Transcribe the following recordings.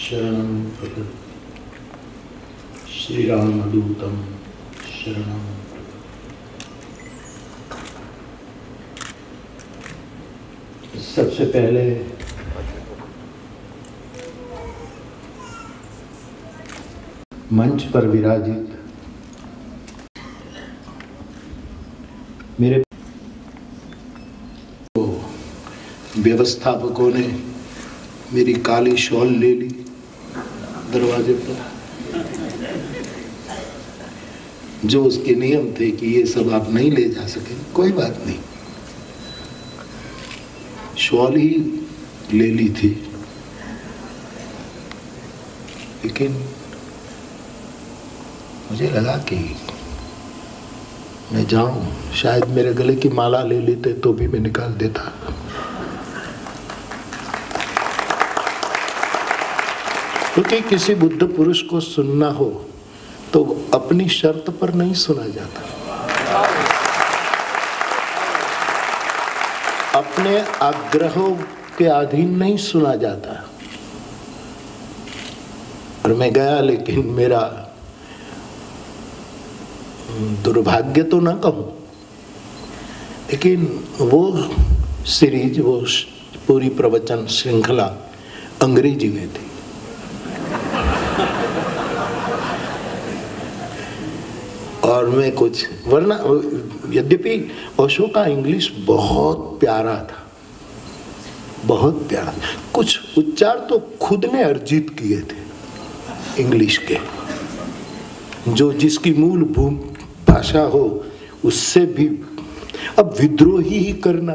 शरणं प्रपद्ये श्रीरामदूतं शरणं प्रपद्ये। सबसे पहले मंच पर विराजित मेरे व्यवस्थापकों ने मेरी काली शॉल ले ली दरवाजे पर, जो उसके नियम थे कि ये सब आप नहीं ले जा सके। कोई बात नहीं, शॉल ही ले ली थी, लेकिन मुझे लगा कि मैं जाऊं, शायद मेरे गले की माला ले लेते तो भी मैं निकाल देता। क्योंकि किसी बुद्ध पुरुष को सुनना हो तो अपनी शर्त पर नहीं सुना जाता, अपने आग्रहों के अधीन नहीं सुना जाता। और मैं गया, लेकिन मेरा दुर्भाग्य तो ना कहूं, लेकिन वो सीरीज, वो पूरी प्रवचन श्रृंखला अंग्रेजी में थी। और मैं कुछ, वरना यद्यपि ओशो का इंग्लिश बहुत प्यारा था, बहुत प्यारा। कुछ उच्चार तो खुद ने अर्जित किए थे इंग्लिश के, जो जिसकी मूल भाषा हो उससे भी अब विद्रोही ही करना।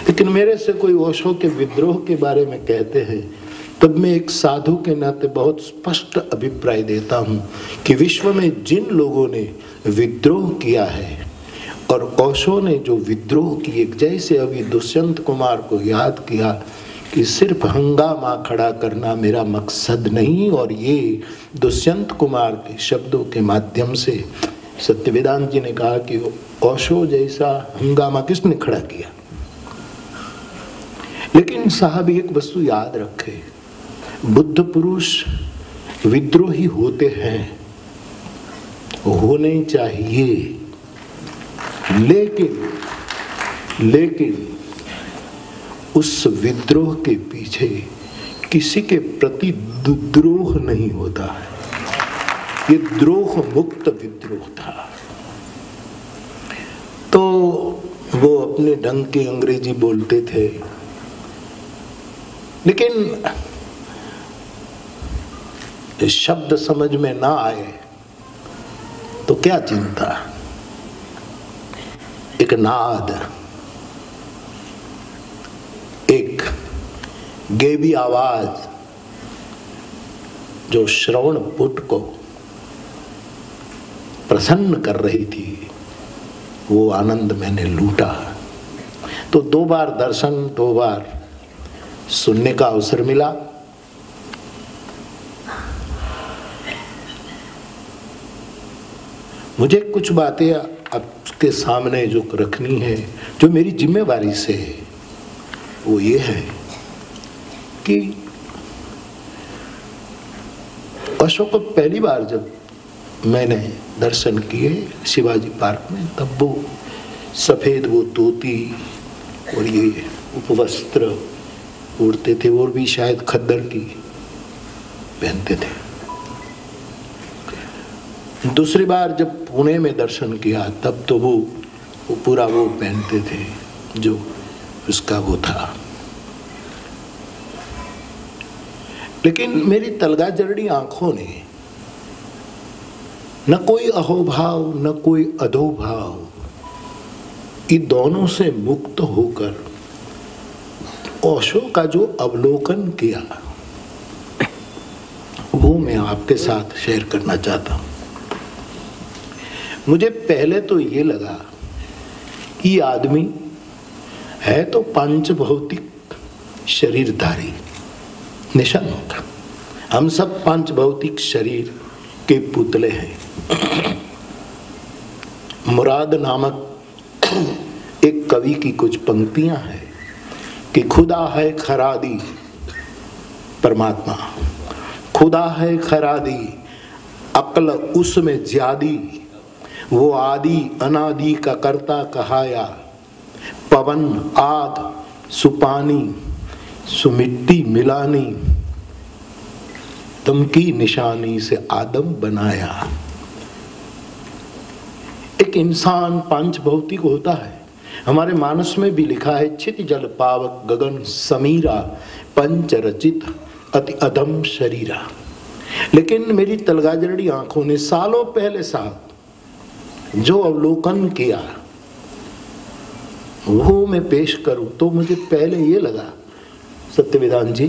लेकिन मेरे से कोई ओशो के विद्रोह के बारे में कहते हैं, तब मैं एक साधु के नाते बहुत स्पष्ट अभिप्राय देता हूं कि विश्व में जिन लोगों ने विद्रोह किया है और ओशो ने जो विद्रोह किए, जैसे अभी दुष्यंत कुमार को याद किया कि सिर्फ हंगामा खड़ा करना मेरा मकसद नहीं, और ये दुष्यंत कुमार के शब्दों के माध्यम से सत्यवेदांत जी ने कहा कि ओशो जैसा हंगामा किसने खड़ा किया। लेकिन साहब एक वस्तु याद रखे, बुद्ध पुरुष विद्रोही होते हैं, होने चाहिए, लेकिन उस विद्रोह के पीछे किसी के प्रति द्रोह नहीं होता है। ये द्रोह मुक्त विद्रोह था। तो वो अपने ढंग की अंग्रेजी बोलते थे, लेकिन शब्द समझ में ना आए तो क्या चिंता। एक नाद, एक गैबी आवाज जो श्रवण पुट को प्रसन्न कर रही थी, वो आनंद मैंने लूटा। तो 2 बार दर्शन, 2 बार सुनने का अवसर मिला। मुझे कुछ बातें आपके सामने जो रखनी है, जो मेरी जिम्मेवारी से है, वो ये है कि अशोक को पहली बार जब मैंने दर्शन किए शिवाजी पार्क में, तब वो सफेद वो धोती और ये उपवस्त्र ओढ़ते थे, और भी शायद खद्दर की पहनते थे। दूसरी बार जब पुणे में दर्शन किया, तब तो वो पूरा वो पहनते थे जो उसका वो था। लेकिन मेरी तलगा जरड़ी आंखों ने न कोई अहोभाव न कोई अधोभाव, इन दोनों से मुक्त होकर ओशो का जो अवलोकन किया, वो मैं आपके साथ शेयर करना चाहता हूं। मुझे पहले तो ये लगा कि आदमी है तो पंच भौतिक शरीरधारी, निशान होगा। हम सब पंच भौतिक शरीर के पुतले हैं। मुराद नामक एक कवि की कुछ पंक्तियां हैं कि खुदा है खरादी परमात्मा, खुदा है खरादी अक्ल उसमें ज्यादी, वो आदि अनादि का कर्ता कहाया, पवन आग सुपानी सुमिट्टी मिलानी, तुम की निशानी से आदम बनाया। एक इंसान पांच भौतिक होता है। हमारे मानस में भी लिखा है, छित जल पावक गगन समीरा, पंच रचित अति अधम शरीरा। लेकिन मेरी तलगाजरड़ी आंखों ने सालों पहले साहब जो अवलोकन किया वो मैं पेश करूं तो मुझे पहले ये लगा सत्यवेदांत जी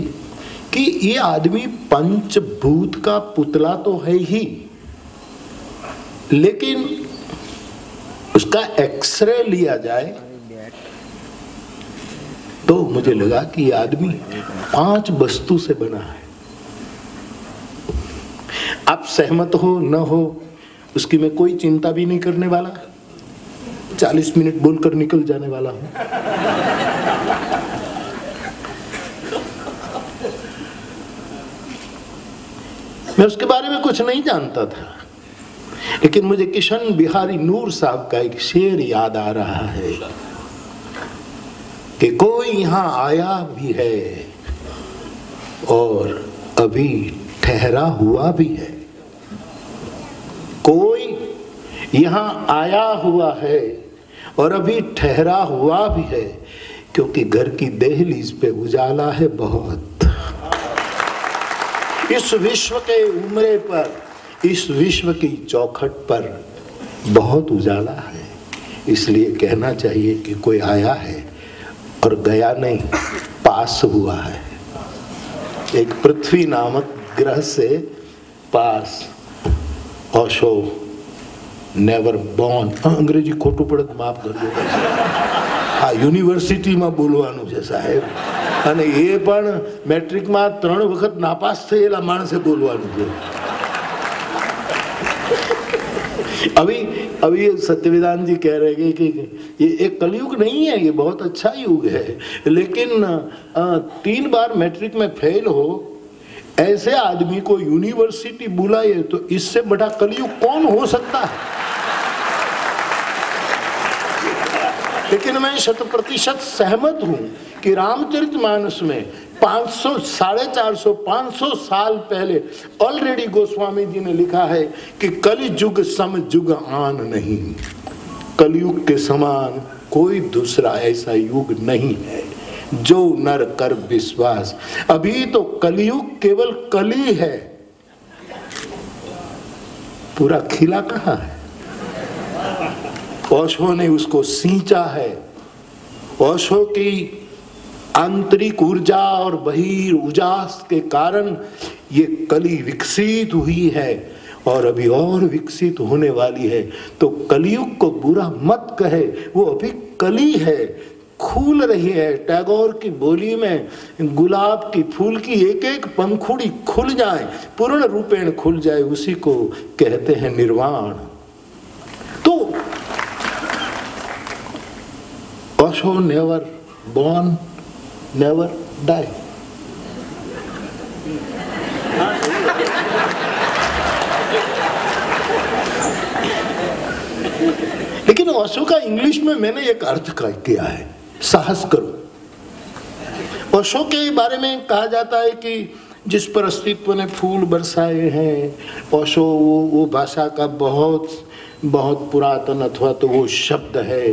कि ये आदमी पंचभूत का पुतला तो है ही, लेकिन उसका एक्सरे लिया जाए तो मुझे लगा कि ये आदमी पांच वस्तु से बना है। आप सहमत हो न हो उसकी मैं कोई चिंता भी नहीं करने वाला, 40 मिनट बोलकर निकल जाने वाला हूं। मैं उसके बारे में कुछ नहीं जानता था, लेकिन मुझे किशन बिहारी नूर साहब का एक शेर याद आ रहा है कि कोई यहां आया भी है और अभी ठहरा हुआ भी है, कोई यहां आया हुआ है और अभी ठहरा हुआ भी है, क्योंकि घर की दहलीज पे उजाला है बहुत। इस विश्व के उम्रे पर, इस विश्व की चौखट पर बहुत उजाला है, इसलिए कहना चाहिए कि कोई आया है और गया नहीं, पास हुआ है। एक पृथ्वी नामक ग्रह से पास, ओशो नेवर बोर्न। अंग्रेजी खोटू पड़त माफ कर दो। हाँ, યુનિવર્સિટીમાં બોલવાનું છે સાહેબ, અને એ પણ મેટ્રિકમાં 3 વખત નાપાસ થયેલા માણસે બોલવાનું છે। अभी सत्यवेदांत जी कह रहे हैं कि ये एक कलयुग नहीं है, ये बहुत अच्छा युग है, लेकिन 3 बार मैट्रिक में फेल हो ऐसे आदमी को यूनिवर्सिटी बुलाए तो इससे बड़ा कलयुग कौन हो सकता है। लेकिन मैं 100% सहमत हूं कि रामचरितमानस में 500, 450, 500 साल पहले ऑलरेडी गोस्वामी जी ने लिखा है कि कलयुग सम युग आन नहीं, कलयुग के समान कोई दूसरा ऐसा युग नहीं है जो नर कर विश्वास। अभी तो कलयुग केवल कली है, पूरा खिला कहां है। ओशो ने उसको सींचा है। ओशो की आंतरिक ऊर्जा और बहिर उजास के कारण ये कली विकसित हुई है और अभी और विकसित होने वाली है। तो कलयुग को बुरा मत कहे, वो अभी कली है, खुल रही है। टैगोर की बोली में गुलाब की फूल की एक एक पंखुड़ी खुल जाए, पूर्ण रूपेण खुल जाए, उसी को कहते हैं निर्वाण। तो Osho never born never die. लेकिन ओशो का इंग्लिश में मैंने एक अर्थ किया है, साहस करो। ओशो के बारे में कहा जाता है कि जिस पर अस्तित्व ने फूल बरसाए हैं, ओशो वो भाषा का बहुत पुरातन अथवा तो वो शब्द है,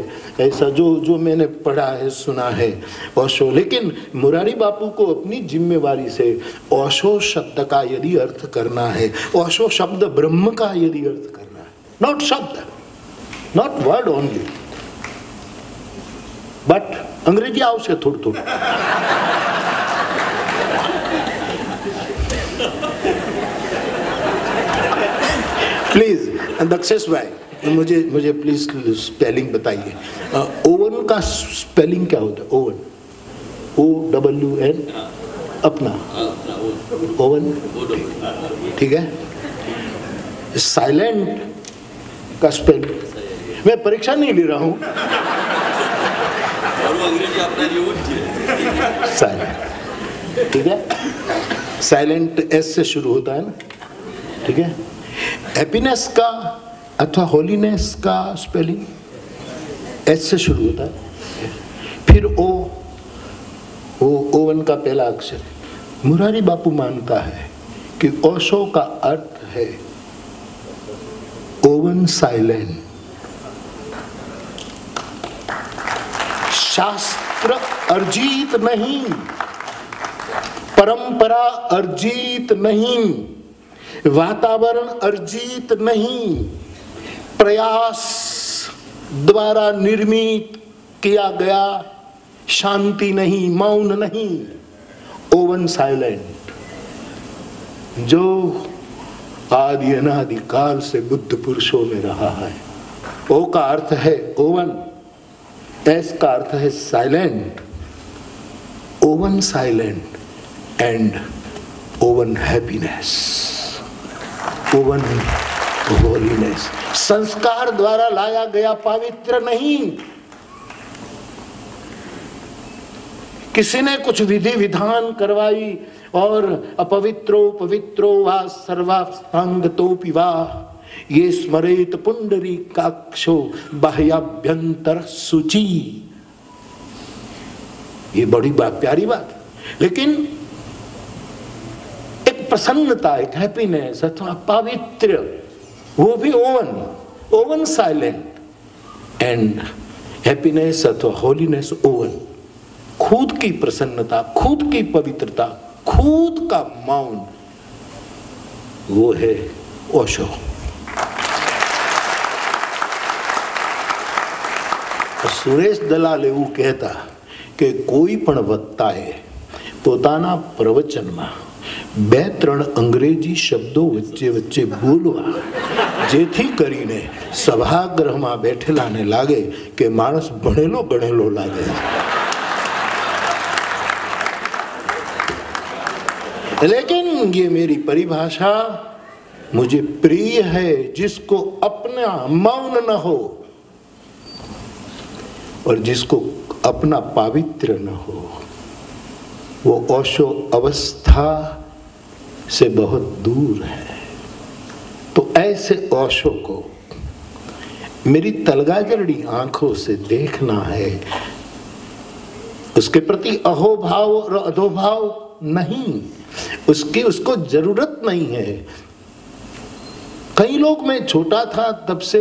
ऐसा जो मैंने पढ़ा है, सुना है ओशो। लेकिन मुरारी बापू को अपनी जिम्मेवारी से ओशो शब्द का यदि अर्थ करना है, ओशो शब्द ब्रह्म का यदि अर्थ करना है, नॉट शब्द, नॉट वर्ड ओनली, बट अंग्रेजी आवश्य थोड़ा प्लीज दक्षेश भाई मुझे प्लीज स्पेलिंग बताइए। ओवन का स्पेलिंग क्या होता है? ओवन, OWN, अपना ओवन, ठीक है। साइलेंट का स्पेलिंग मैं परीक्षा नहीं ले रहा हूं। साइलेंट, ठीक है। साइलेंट एस से शुरू होता है ना, ठीक है। हैप्पीनेस का अथवा होलीनेस का स्पेलिंग एस से शुरू होता है। फिर ओवन का पहला अक्षर। मुरारी बापू मानता है कि ओशो का अर्थ है ओवन साइलेंट। शास्त्र अर्जित नहीं, परंपरा अर्जित नहीं, वातावरण अर्जित नहीं, प्रयास द्वारा निर्मित किया गया शांति नहीं, मौन नहीं, ओवन साइलेंट, जो आदि अनादि काल से बुद्ध पुरुषों में रहा है। ओ का अर्थ है ओवन, एस का अर्थ है silent, oven silent and oven happiness, oven holiness. संस्कार द्वारा लाया गया पवित्र नहीं, किसी ने कुछ विधि विधान करवाई और अपवित्रो पवित्रो वा सर्वांगतोपि वा ये स्मरेत पुंडरीकाक्षो बाह्याभ्यंतर शुचि। ये बड़ी प्यारी बात, लेकिन एक प्रसन्नता, एक हैप्पीनेस अथवा पवित्र, वो भी ओवन साइलेंट एंड हैप्पीनेस अथवा होलीनेस ओवन। खुद की प्रसन्नता, खुद की पवित्रता, खुद का मौन, वो है ओशो। सुरेश दलाल એવું કહેતા કે કોઈ પણ વક્તાએ પોતાના પ્રવચનમાં 2-3 અંગ્રેજી શબ્દો વચ્ચે વચ્ચે બોલવા, જેથી કરીને સભાગૃહમાં બેઠેલાને લાગે કે માણસ ભણેલો ગણેલો લાગે। लेकिन ये मेरी परिभाषा मुझे प्रिय है, जिसको अपना मौन न हो और जिसको अपना पवित्र न हो, वो ओशो अवस्था से बहुत दूर है। तो ऐसे ओशो को मेरी तलगाजरड़ी आंखों से देखना है, उसके प्रति अहोभाव और अधोभाव नहीं, उसको जरूरत नहीं है। कई लोग, मैं छोटा था तब से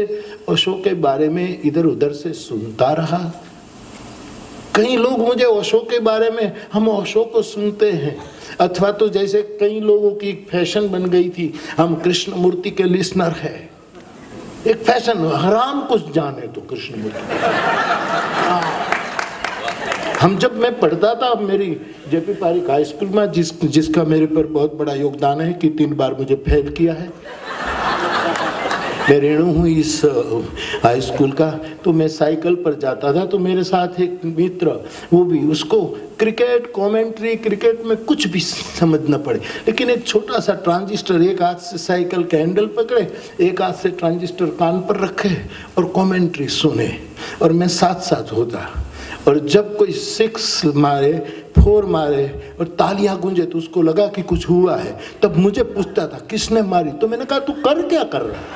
ओशो के बारे में इधर उधर से सुनता रहा। कई लोग मुझे ओशो के बारे में, हम ओशो को सुनते हैं, अथवा तो जैसे कई लोगों की एक फैशन बन गई थी, हम कृष्णमूर्ति के लिसनर है। एक फैशन, हराम कुछ जाने तो कृष्णमूर्ति। हम जब मैं पढ़ता था, मेरी जेपी पारिक हाई स्कूल में, जिसका मेरे पर बहुत बड़ा योगदान है कि 3 बार मुझे फेल किया है, मैं ऋणी हूँ इस हाई स्कूल का। तो मैं साइकिल पर जाता था, तो मेरे साथ एक मित्र, वो भी, उसको क्रिकेट कमेंट्री, क्रिकेट में कुछ भी समझ न पड़े, लेकिन एक छोटा सा ट्रांजिस्टर, एक हाथ से साइकिल का हैंडल पकड़े, एक हाथ से ट्रांजिस्टर कान पर रखे और कमेंट्री सुने, और मैं साथ साथ होता। और जब कोई 6 मारे, 4 मारे और तालियां गूंजे तो उसको लगा कि कुछ हुआ है। तब मुझे पूछता था किसने मारी, तो मैंने कहा तू कर क्या कर रहा है,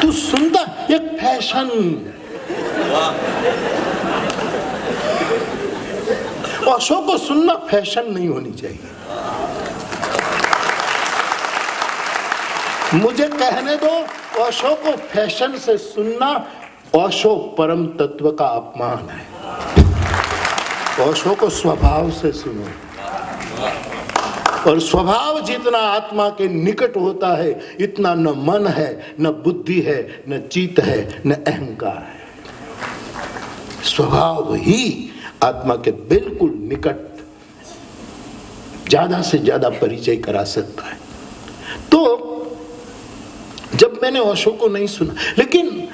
तू सुनता, एक फैशन। ओशो को सुनना फैशन नहीं होनी चाहिए। मुझे कहने दो, ओशो को फैशन से सुनना ओशो परम तत्व का अपमान है। ओशो को स्वभाव से सुनो, और स्वभाव जितना आत्मा के निकट होता है, इतना न मन है, न बुद्धि है, न चित्त है, न अहंकार है। स्वभाव ही आत्मा के बिल्कुल निकट ज्यादा से ज्यादा परिचय करा सकता है। तो जब मैंने ओशो को नहीं सुना, लेकिन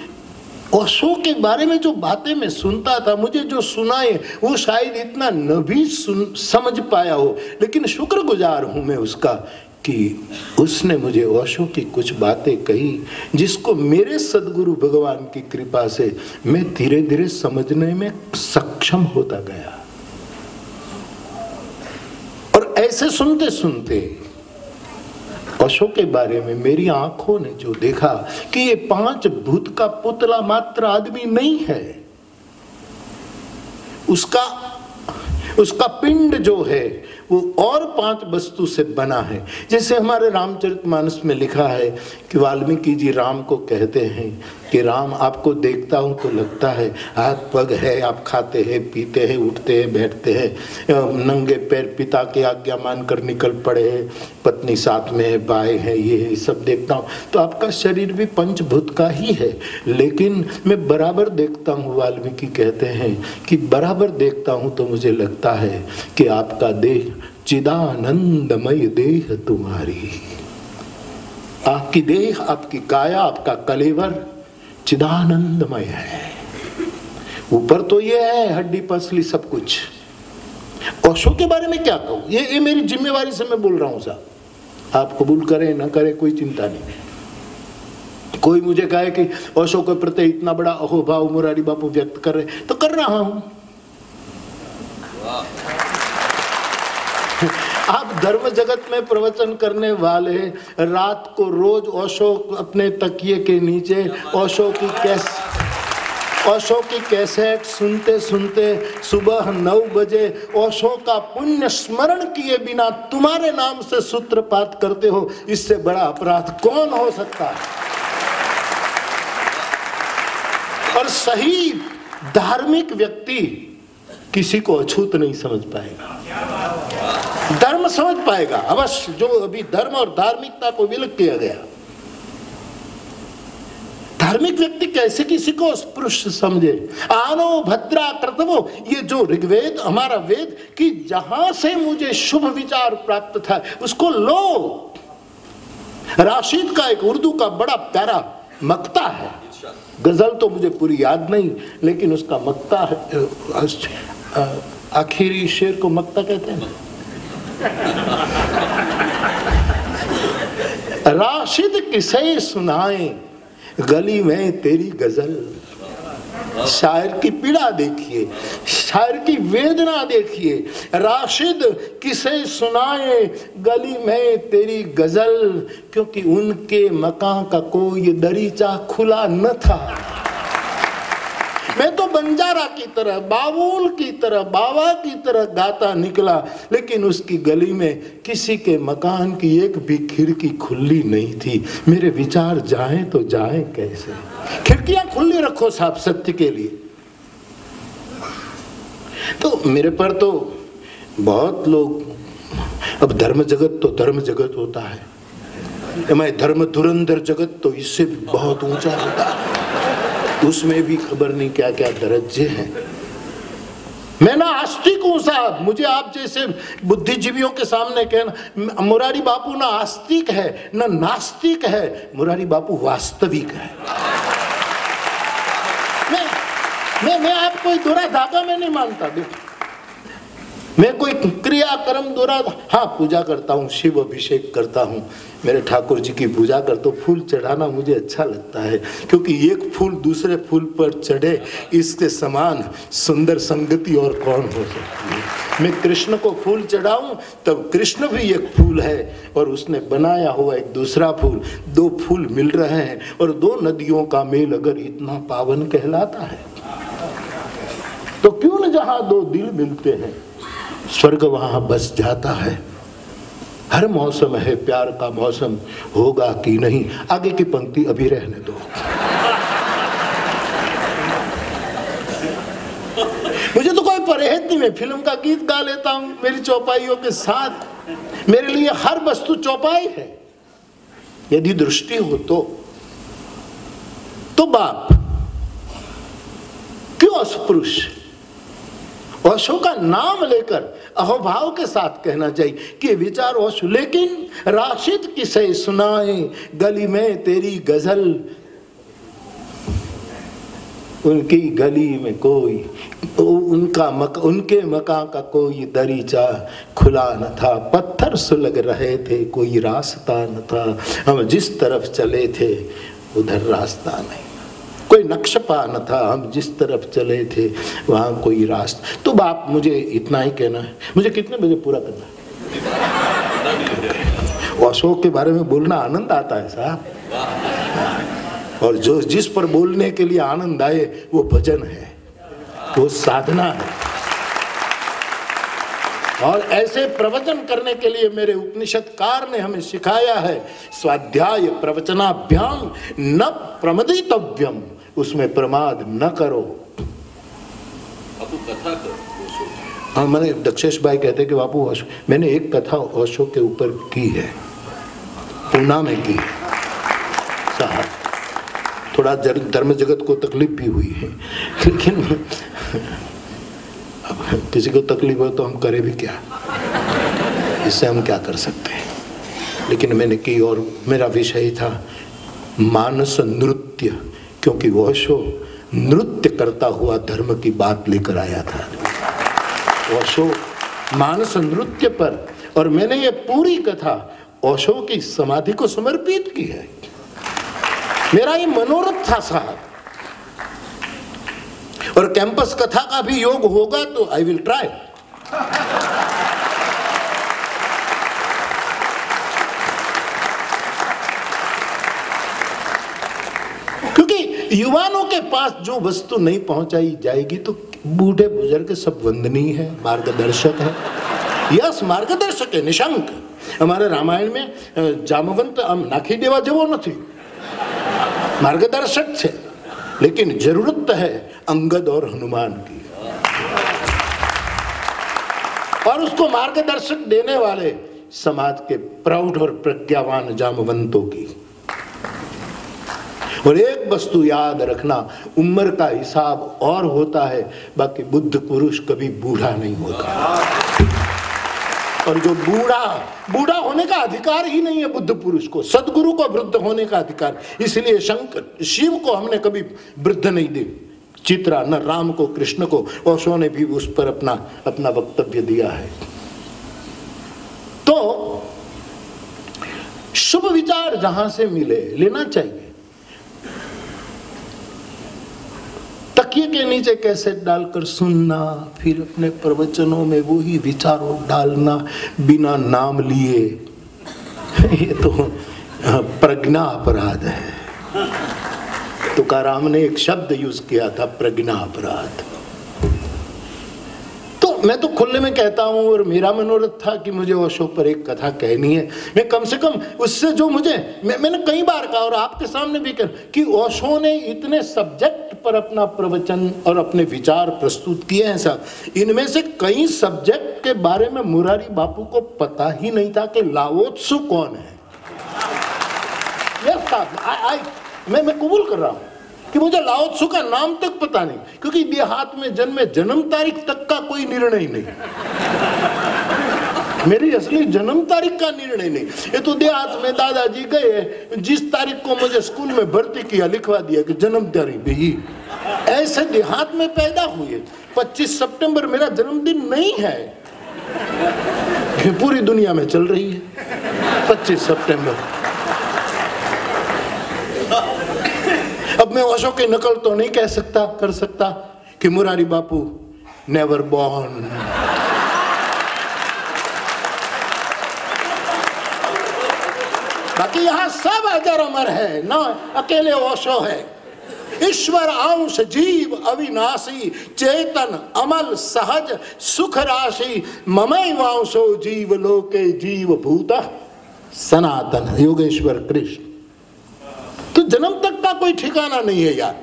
ओशो के बारे में जो बातें मैं सुनता था, मुझे जो सुनाए वो शायद इतना न भी समझ पाया हो, लेकिन शुक्रगुजार हूं मैं उसका कि उसने मुझे ओशो की कुछ बातें कही जिसको मेरे सदगुरु भगवान की कृपा से मैं धीरे धीरे समझने में सक्षम होता गया। और ऐसे सुनते सुनते ओशो के बारे में मेरी आंखों ने जो देखा कि ये 5 भूत का पुतला मात्र आदमी नहीं है, उसका पिंड जो है वो और 5 वस्तु से बना है। जैसे हमारे रामचरितमानस में लिखा है कि वाल्मीकि जी राम को कहते हैं कि राम, आपको देखता हूं तो लगता है हाथ पग है, आप खाते हैं, पीते हैं, उठते हैं, बैठते हैं, नंगे पैर पिता की आज्ञा मानकर निकल पड़े हैं, पत्नी साथ में है, बाएं है, ये है, सब देखता हूं। तो आपका शरीर भी पंचभूत का ही है, लेकिन मैं बराबर देखता हूं, वाल्मीकि कहते हैं कि बराबर देखता हूं तो मुझे लगता है कि आपका देह चिदानंदमय देह तुम्हारी, आपकी देह, आपकी काया, आपका कलेवर चिदानंदमय है। ऊपर तो ये है हड्डी पसली सब कुछ। ओशो के बारे में क्या कहूं, ये मेरी जिम्मेवारी से मैं बोल रहा हूं साहब, आप कबूल करें ना करें कोई चिंता नहीं। कोई मुझे कहे कि ओशो के प्रति इतना बड़ा अहोभाव मुरारी बापू व्यक्त कर रहे, तो कर रहा हूं। आप धर्म जगत में प्रवचन करने वाले रात को रोज ओशो अपने तकिए के नीचे ओशो की कैसेट सुनते सुनते सुबह 9 बजे ओशो का पुण्य स्मरण किए बिना तुम्हारे नाम से सूत्रपात करते हो, इससे बड़ा अपराध कौन हो सकता है। और सही धार्मिक व्यक्ति किसी को अछूत नहीं समझ पाएगा, धर्म समझ पाएगा अवश्य। जो अभी धर्म और धार्मिकता को विलग किया गया, धार्मिक व्यक्ति कैसे किसी को स्पृश्य समझे। आनो भद्रा कर्तव्यो, ये जो ऋग्वेद हमारा वेद कि जहां से मुझे शुभ विचार प्राप्त था उसको लो। राशिद का एक उर्दू का बड़ा प्यारा मक्ता है, गजल तो मुझे पूरी याद नहीं, लेकिन उसका मक्ता है, आखिरी शेर को मक्ता कहते हैं। राशिद किसे सुनाए गली में तेरी गजल। शायर की पीड़ा देखिए, शायर की वेदना देखिए। राशिद किसे सुनाए गली में तेरी गजल, क्योंकि उनके मकान का कोई दरीचा खुला न था। मैं तो बंजारा की तरह, बाबुल की तरह, बाबा की तरह गाता निकला, लेकिन उसकी गली में किसी के मकान की एक भी खिड़की खुली नहीं थी। मेरे विचार जाएं तो जाएं कैसे। खिड़कियां खुली रखो साहब सत्य के लिए। तो मेरे पर तो बहुत लोग, अब धर्म जगत तो धर्म जगत होता है, मैं धर्म धुरंधर जगत तो इससे भी बहुत ऊंचा होता है, उसमें भी खबर नहीं क्या क्या दरज्जे हैं। मैं ना आस्तिक हूं साहब, मुझे आप जैसे बुद्धिजीवियों के सामने कहना मुरारी बापू ना आस्तिक है ना नास्तिक है, मुरारी बापू वास्तविक है। मैं आप कोई दोहरा धागा में नहीं मानता, देखो मैं कोई क्रिया कर्म दोहरा, हाँ पूजा करता हूँ, शिव अभिषेक करता हूँ, मेरे ठाकुर जी की पूजा करता हूँ। फूल चढ़ाना मुझे अच्छा लगता है, क्योंकि एक फूल दूसरे फूल पर चढ़े इसके समान सुंदर संगति और कौन हो सकती है। मैं कृष्ण को फूल चढ़ाऊं तब कृष्ण भी एक फूल है और उसने बनाया हुआ एक दूसरा फूल, 2 फूल मिल रहे हैं और 2 नदियों का मेल अगर इतना पावन कहलाता है तो क्यों न जहां 2 दिल मिलते हैं स्वर्ग वहां बस जाता है। हर मौसम है प्यार का मौसम, होगा कि नहीं। आगे की पंक्ति अभी रहने दो। मुझे तो कोई परहेज नहीं, मैं फिल्म का गीत गा लेता हूं मेरी चौपाइयों के साथ। मेरे लिए हर वस्तु चौपाई है। यदि दृष्टि हो तो बाप क्यों अस्पृश्य। ओशो का नाम लेकर अहोभाव के साथ कहना चाहिए कि विचार ओशो, लेकिन राशिद किसे सुनाए गली में तेरी गजल। उनकी गली में कोई उनके मकान का कोई दरीचा खुला न था, पत्थर सुलग रहे थे, कोई रास्ता न था, हम जिस तरफ चले थे उधर रास्ता नहीं, कोई नक्शा न था, हम जिस तरफ चले थे वहाँ कोई रास्ता। तो बाप मुझे इतना ही कहना है। मुझे कितने बजे पूरा करना है? अशोक के बारे में बोलना आनंद आता है साहब, और जो जिस पर बोलने के लिए आनंद आए वो भजन है, वो साधना है। और ऐसे प्रवचन करने के लिए मेरे उपनिषदकार ने हमें सिखाया है, स्वाध्याय प्रवचनाभ्याम न प्रमदितव्यम, उसमें प्रमाद न करो। कथा करो। हाँ, मैंने दक्षेश भाई कहते कि बापू मैंने एक कथा ओशो के ऊपर की है, पूना में की है साहब। थोड़ा धर्म जगत को तकलीफ भी हुई है, लेकिन अब किसी को तकलीफ हो तो हम करें भी क्या, इससे हम क्या कर सकते हैं। लेकिन मैंने की, और मेरा विषय था मानस नृत्य, क्योंकि ओशो नृत्य करता हुआ धर्म की बात लेकर आया था। ओशो मानस नृत्य पर, और मैंने ये पूरी कथा ओशो की समाधि को समर्पित की है। मेरा ये मनोरथ था साहब, और कैंपस कथा का भी योग होगा तो आई विल ट्राई। क्योंकि युवाओं के पास जो वस्तु नहीं पहुंचाई जाएगी तो बूढ़े बुजुर्ग सब वंदनीय है, मार्गदर्शक है। यस, मार्गदर्शक है, निशंक। हमारे रामायण में जामवंत आम नाखी देवा जेवो नहीं, मार्गदर्शक है, लेकिन जरूरत है अंगद और हनुमान की, और उसको मार्गदर्शक देने वाले समाज के प्रौढ़ और प्रज्ञावान जामवंतों की। और एक वस्तु याद रखना, उम्र का हिसाब और होता है, बाकी बुद्ध पुरुष कभी बूढ़ा नहीं होता। और जो बूढ़ा होने का अधिकार ही नहीं है बुद्ध पुरुष को, सदगुरु को वृद्ध होने का अधिकार। इसलिए शंकर शिव को हमने कभी वृद्ध नहीं दी, चित्रा न राम को, कृष्ण को। ओशो ने भी उस पर अपना वक्तव्य दिया है। तो शुभ विचार जहां से मिले लेना चाहिए। तकिए के नीचे कैसेट डालकर सुनना, फिर अपने प्रवचनों में वही विचारों डालना बिना नाम लिए, ये तो प्रज्ञा अपराध है। तुकाराम ने एक शब्द यूज किया था, प्रज्ञा अपराध। तो मैं तो खुले में कहता हूं, और मेरा मनोरथ था कि मुझे ओशो पर एक कथा कहनी है। मैं कम से कम उससे जो मैंने कई बार कहा और आपके सामने भी कहा कि ओशो ने इतने सब्जेक्ट पर अपना प्रवचन और अपने विचार प्रस्तुत किए हैं साहब। इनमें से कई सब्जेक्ट के बारे में मुरारी बापू को पता ही नहीं था कि लाओ त्सु कौन है। यस साहब, मैं कबूल कर रहा हूं कि मुझे लाओ त्सु का नाम तक पता नहीं, क्योंकि देहात में जन्मे, जन्म तारीख तक का कोई निर्णय नहीं, मेरी असली जन्म तारीख का निर्णय नहीं। ये तो देहात में दादाजी गए, जिस तारीख को मुझे स्कूल में भर्ती किया लिखवा दिया कि जन्म तारीख भी। ऐसे देहात में पैदा हुए। 25 सितंबर मेरा जन्मदिन नहीं है, पूरी दुनिया में चल रही है 25 सितंबर। अब मैं ओशो की नकल तो नहीं कर सकता कि मुरारी बापू नेवर बॉर्न। बाकी यहाँ सब अजर अमर है, ना अकेले ओशो है। ईश्वर अंश जीव अविनाशी, चेतन अमल सहज सुख राशि, ममैवांशो जीव लोके जीव भूत सनातन। योगेश्वर कृष्ण। तो जन्म तक का कोई ठिकाना नहीं है यार।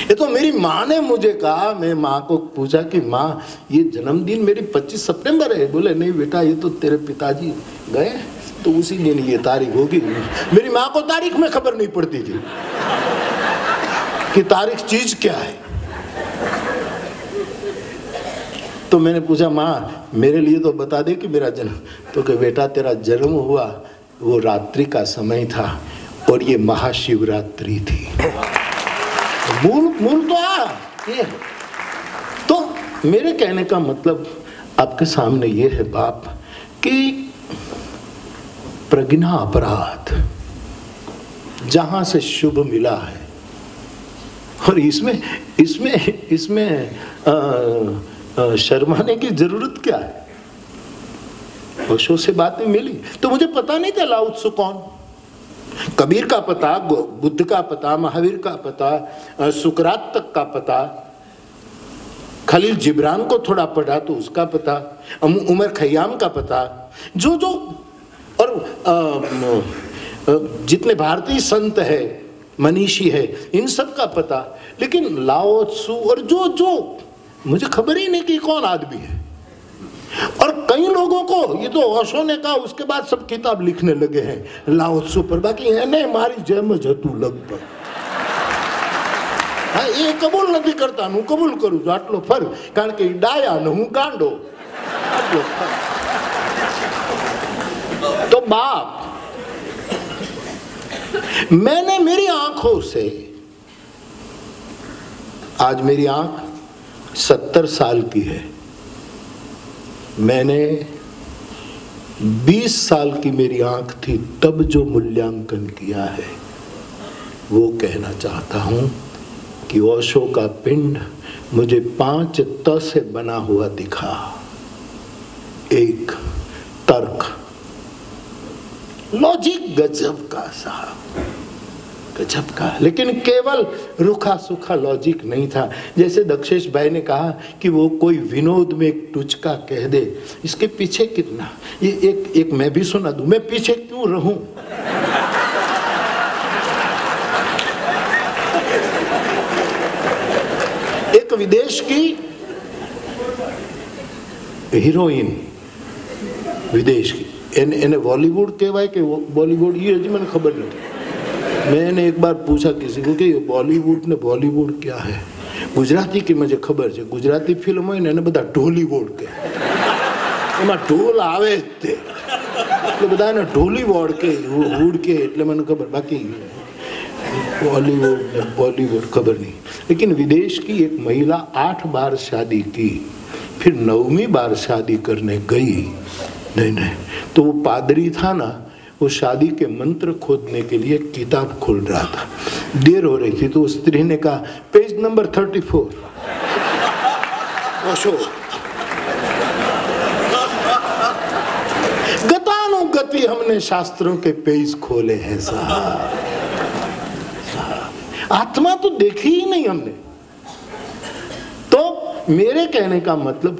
ये तो मेरी माँ ने मुझे कहा, मैं माँ को पूछा कि माँ ये जन्मदिन मेरी 25 सितंबर है। बोले नहीं बेटा, ये तो तेरे पिताजी गए तो उसी दिन ये तारीख होगी। मेरी माँ को तारीख में खबर नहीं पड़ती थी कि तारीख चीज क्या है। तो मैंने पूछा माँ मेरे लिए तो बता दे कि मेरा जन्म। तो कि बेटा तेरा जन्म हुआ वो रात्रि का समय था और ये महाशिवरात्रि थी। मूल तो ये है। तो मेरे कहने का मतलब आपके सामने ये है बाप कि प्रज्ञा अपराध जहां से शुभ मिला है, और इसमें शर्माने की जरूरत क्या है? ओशो से बातें मिली तो मुझे पता नहीं था लाओ त्सु कौन। कबीर का पता, बुद्ध का पता, महावीर का पता, सुकरात तक का पता, खलील जिब्रान को थोड़ा पढ़ा तो उसका पता, उमर खयाम का पता, जो और जितने भारतीय संत है, मनीषी है, इन सब का पता। लेकिन लाओ त्सु और जो मुझे खबर ही नहीं कि कौन आदमी है। और कई लोगों को ये तो ओशो ने कहा, उसके बाद सब किताब लिखने लगे हैं लाओ त्सु पर। बाकी એને મારી જેમ જ હતું લગભગ। હા, એ કબૂલ નથી કરતા, હું કબૂલ કરું છું આટલો ફરક, કારણ કે ડાયા ને હું ગાંડો, આટલો ફરક। तो बाप, मैंने मेरी आंखों से, आज मेरी आंख 70 साल की है, मैंने 20 साल की मेरी आंख थी तब जो मूल्यांकन किया है, वो कहना चाहता हूं कि ओशो का पिंड मुझे 5 त से बना हुआ दिखा। एक तर्क, लॉजिक गजब का साहब, गजब का, लेकिन केवल रूखा सूखा लॉजिक नहीं था। जैसे दक्षेश भाई ने कहा कि वो कोई विनोद में एक टुचका कह दे, इसके पीछे कितना, ये एक मैं भी सुना दूं, मैं पीछे क्यों रहूं। एक विदेश की हीरोइन, विदेश की, એને बॉलीवुड कहवाय कि बॉलीवुड, ये हजी मैंने खबर नहीं। मैंने एक बार पूछा किसी को कि बॉलीवुड ने बॉलीवुड क्या है। गुजराती की मुझे खबर है, गुजराती फिल्म હોય ને એને બધા ઢોલીવુડ કહે, એમાં ઢોલ આવે જ તે, એટલે બધાને ઢોલીવુડ કે હુડ કે, એટલે મને ખબર, બાકી बॉलीवुड खबर नहीं। लेकिन विदेश की एक महिला 8 बार शादी की, फिर 9वीं बार शादी करने गई, नहीं तो वो पादरी था ना, वो शादी के मंत्र खोदने के लिए किताब खोल रहा था, देर हो रही थी, तो उस स्त्री ने कहा पेज नंबर 34 ओशो। गतानुगति हमने शास्त्रों के पेज खोले हैं साहब, आत्मा तो देखी ही नहीं हमने। तो मेरे कहने का मतलब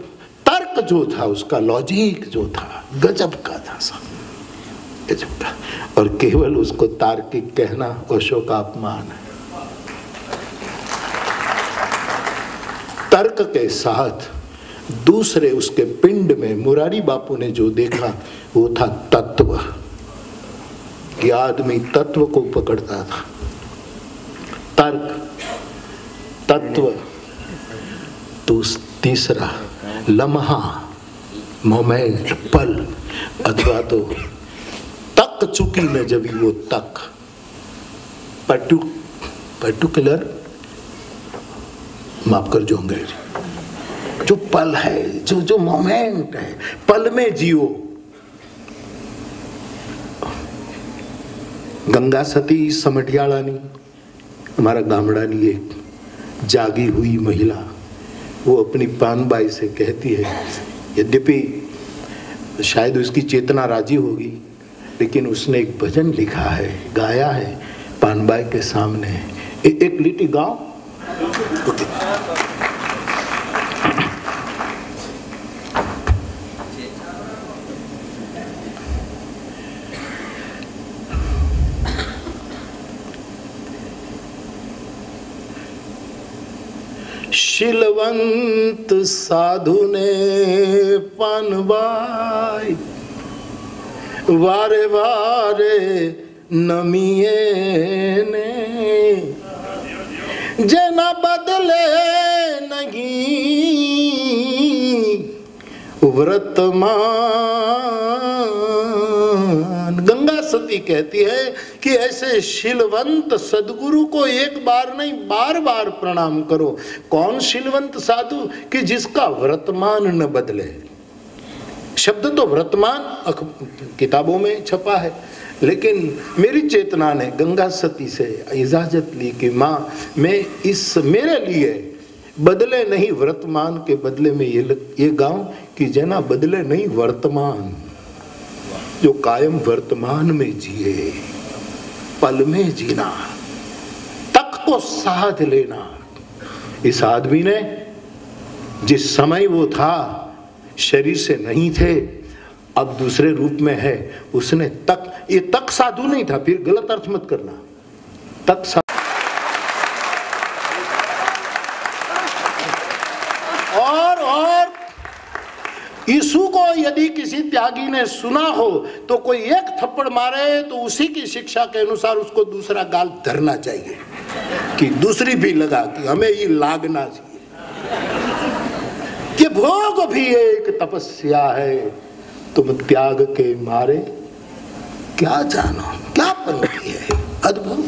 तर्क जो था, उसका लॉजिक जो था, गजब का था साहब, गजब का। और केवल उसको तार्किक कहना ओशो का अपमान है। तर्क के साथ दूसरे उसके पिंड में मुरारी बापू ने जो देखा वो था तत्व, कि आदमी तत्व को पकड़ता था। तर्क, तत्व, तो तीसरा लम्हा, मोमेंट, पल, अथवा तो तक चुकी में जब वो तक, पर्टिकुलर, माफ कर जो अंग्रेजी, जो पल है, जो मोमेंट है, पल में जियो। गंगा सती समटियाळानी, हमारा गामडानी एक जागी हुई महिला, वो अपनी पानबाई से कहती है, यद्यपि शायद उसकी चेतना राजी होगी, लेकिन उसने एक भजन लिखा है, गाया है पानबाई के सामने, एक लिटी गाओ। शीलवंत साधु ने पानबाई वारे वारे नमिए ने, जना बदले नहीं वर्तमान। गंगा सती कहती है कि ऐसे शीलवंत सदगुरु को एक बार नहीं बार बार प्रणाम करो। कौन शीलवंत साधु? कि जिसका वर्तमान न बदले। शब्द तो वर्तमान किताबों में छपा है, लेकिन मेरी चेतना ने गंगा सती से इजाजत ली कि माँ मैं इस मेरे लिए बदले नहीं वर्तमान के बदले में ये गाऊं कि जना बदले नहीं वर्तमान, जो कायम वर्तमान में जिए, पल में जीना, तक को साध लेना। इस आदमी ने जिस समय वो था शरीर से नहीं थे, अब दूसरे रूप में है, उसने तक, ये तक साधु नहीं था, फिर गलत अर्थ मत करना, तक साधु। और यीशु को यदि किसी त्यागी ने सुना हो तो कोई एक थप्पड़ मारे तो उसी की शिक्षा के अनुसार उसको दूसरा गाल धरना चाहिए, कि दूसरी भी लगा कि हमें ये लागना चाहिए कि भोग भी एक तपस्या है, तुम त्याग के मारे क्या जानो, क्या पंक्ति है, अद्भुत।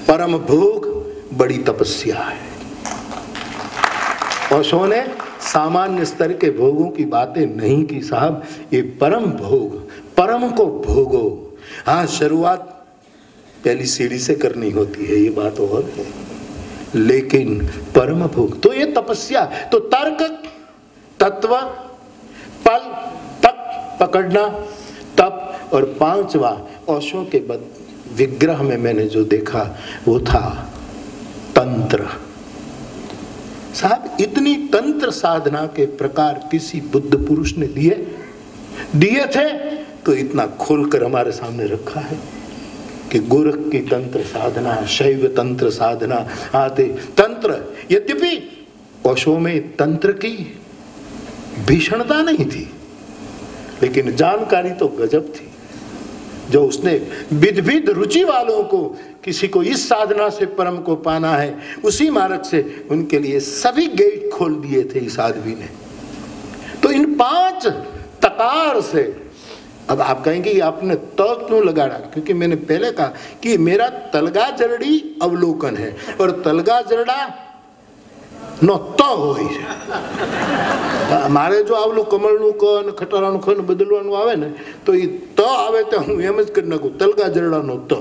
परम भोग बड़ी तपस्या है। ओशो ने सामान्य स्तर के भोगों की बातें नहीं की साहब, ये परम भोग, परम को भोगो। हाँ, शुरुआत पहली सीढ़ी से करनी होती है, ये बात और है, लेकिन परम भोग तो ये तपस्या। तो तर्क, तत्व, पल, तक पकड़ना, तप, और पांचवा ओशो के विग्रह में मैंने जो देखा वो था तंत्र। साहब इतनी तंत्र साधना के प्रकार किसी बुद्ध पुरुष ने दिए थे तो इतना खोलकर हमारे सामने रखा है कि गोरख की तंत्र साधना, शैव तंत्र साधना आदि तंत्र। यद्यपि ओशो में तंत्र की भीषणता नहीं थी, लेकिन जानकारी तो गजब थी। जो उसने विध विध रुचि वालों को, किसी को इस साधना से परम को पाना है, उसी मार्ग से उनके लिए सभी गेट खोल दिए थे इस आदमी ने। तो इन 5 तकार से, अब आप कहेंगे ये आपने तो क्यों लगाड़ा? क्योंकि मैंने पहले कहा कि मेरा तलगा जरड़ी अवलोकन है, और तलगा जरड़ा नो तो હોય છે। મારે જો આવલું કમળનું ક અને ખટારાનું ખ બદલવાનું આવે ને તો એ ત આવે તો હું એમ જ કરી નાખું તલગા જરડાનો ત,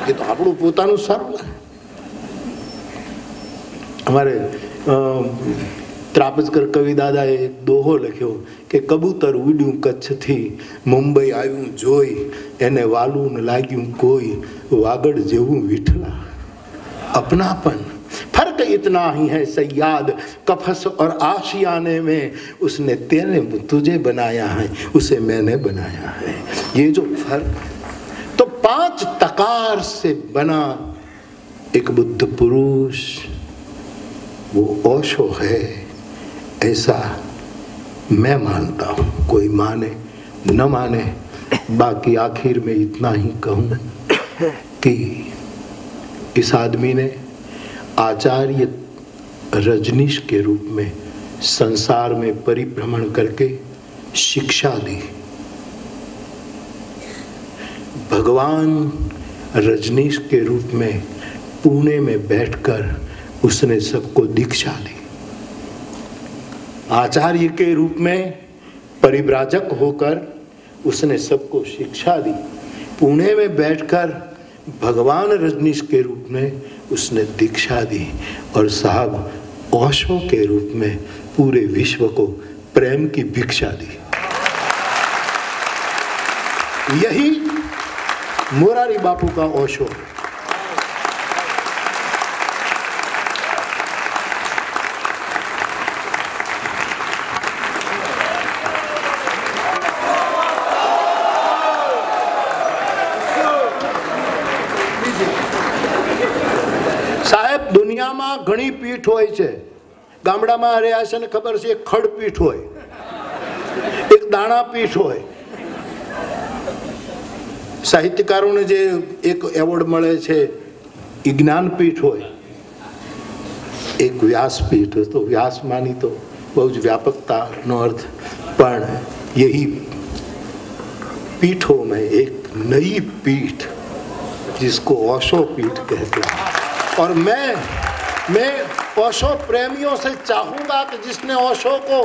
એ તો આપણું પોતાનું સારું લાગે। અમારે ત્રાપજકર કવિ દાદાએ એક દોહો લખ્યો કે કબૂતર ઉડ્યું કચ્છથી મુંબઈ આવ્યું જોઈ, એને વાલું ન લાગ્યું કોઈ, વાગડ જેવું વિઠલા। अपनापन, फर्क इतना ही है सयाद, कफस और आशियाने में उसने तेरे तुझे बनाया है, उसे मैंने बनाया है। ये जो फर्क, तो 5 तकार से बना एक बुद्ध पुरुष वो ओशो है, ऐसा मैं मानता हूँ। कोई माने न माने, बाकी आखिर में इतना ही कहूँ कि इस आदमी ने आचार्य रजनीश के रूप में संसार में परिभ्रमण करके शिक्षा दी। भगवान रजनीश के रूप में पुणे में बैठकर उसने सबको दीक्षा दी। आचार्य के रूप में परिव्राजक होकर उसने सबको शिक्षा दी। पुणे में बैठकर भगवान रजनीश के रूप में उसने दीक्षा दी, और साहब ओशो के रूप में पूरे विश्व को प्रेम की भिक्षा दी। यही मोरारी बापू का ओशो। સાહેબ દુનિયામાં ઘણી પીઠ હોય છે। ગામડામાં રહ્યા છે ને ખબર છે, એક ખડપીઠ હોય, એક દાણાપીઠ હોય। સાહિત્યકારોને જે એક એવોર્ડ મળે છે એ જ્ઞાનપીઠ હોય, એક વ્યાસપીઠ। તો વ્યાસ માની તો બહુ જ વ્યાપકતાનો અર્થ, પણ यही पीठों में एक नई पीठ जिसको ओशो पीठ कहते हैं। और मैं ओशो प्रेमियों से चाहूंगा कि जिसने ओशो को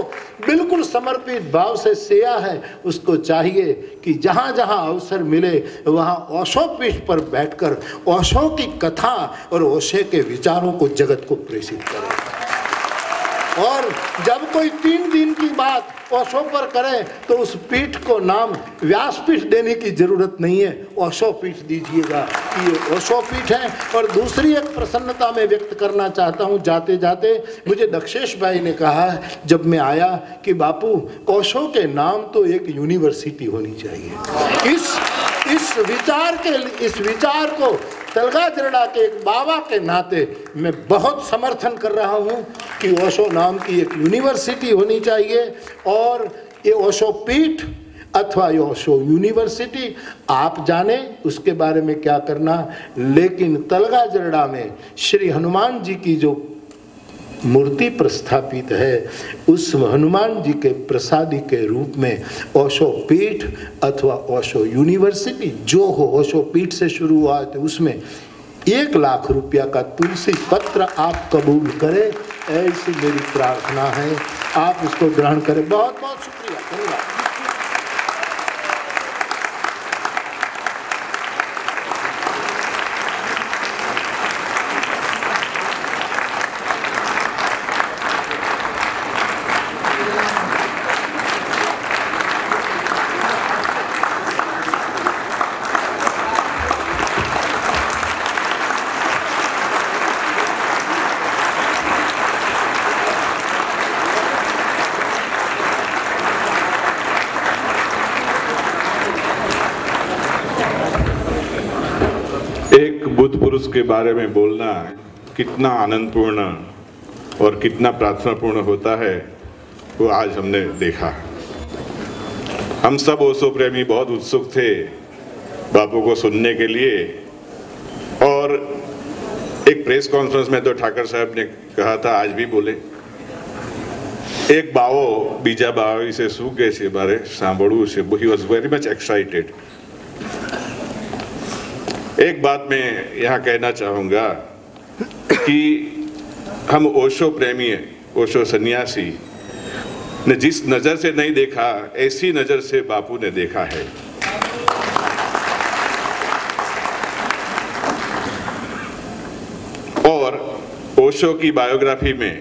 बिल्कुल समर्पित भाव से सेया है, उसको चाहिए कि जहाँ जहाँ अवसर मिले वहाँ ओशो पीठ पर बैठकर ओशो की कथा और ओशो के विचारों को जगत को प्रेषित करे। और जब कोई 3 दिन की बात ओशो पर करे तो उस पीठ को नाम व्यासपीठ देने की जरूरत नहीं है, ओशो पीठ दीजिएगा कि ये ओशो पीठ है। और दूसरी एक प्रसन्नता मैं व्यक्त करना चाहता हूँ जाते जाते, मुझे दक्षेश भाई ने कहा जब मैं आया कि बापू ओशो के नाम तो एक यूनिवर्सिटी होनी चाहिए। इस विचार को तलगाजरड़ा के एक बाबा के नाते मैं बहुत समर्थन कर रहा हूँ कि ओशो नाम की एक यूनिवर्सिटी होनी चाहिए। और ये ओशो पीठ अथवा ये ओशो यूनिवर्सिटी आप जाने उसके बारे में क्या करना, लेकिन तलगाजरड़ा में श्री हनुमान जी की जो मूर्ति प्रस्थापित है, उस हनुमान जी के प्रसादी के रूप में ओशो पीठ अथवा ओशो यूनिवर्सिटी जो हो, ओशो पीठ से शुरू हुआ तो उसमें 1 लाख रुपया का तुलसी पत्र आप कबूल करें, ऐसी मेरी प्रार्थना है। आप उसको ग्रहण करें। बहुत बहुत शुक्रिया, धन्यवाद। बुद्ध पुरुष के बारे में बोलना कितना आनंदपूर्ण और कितना प्रार्थनापूर्ण होता है वो आज हमने देखा। हम सब ओशो प्रेमी बहुत उत्सुक थे बापू को सुनने के लिए। और एक प्रेस कॉन्फ्रेंस में तो ठाकर साहब ने कहा था, आज भी बोले, एक बावो बीजा बाव विશે શું કહે છે મારે સાંભળવું છે। He was very much excited. एक बात मैं यहाँ कहना चाहूँगा कि हम ओशो प्रेमी, ओशो सन्यासी ने जिस नज़र से नहीं देखा, ऐसी नज़र से बापू ने देखा है। और ओशो की बायोग्राफी में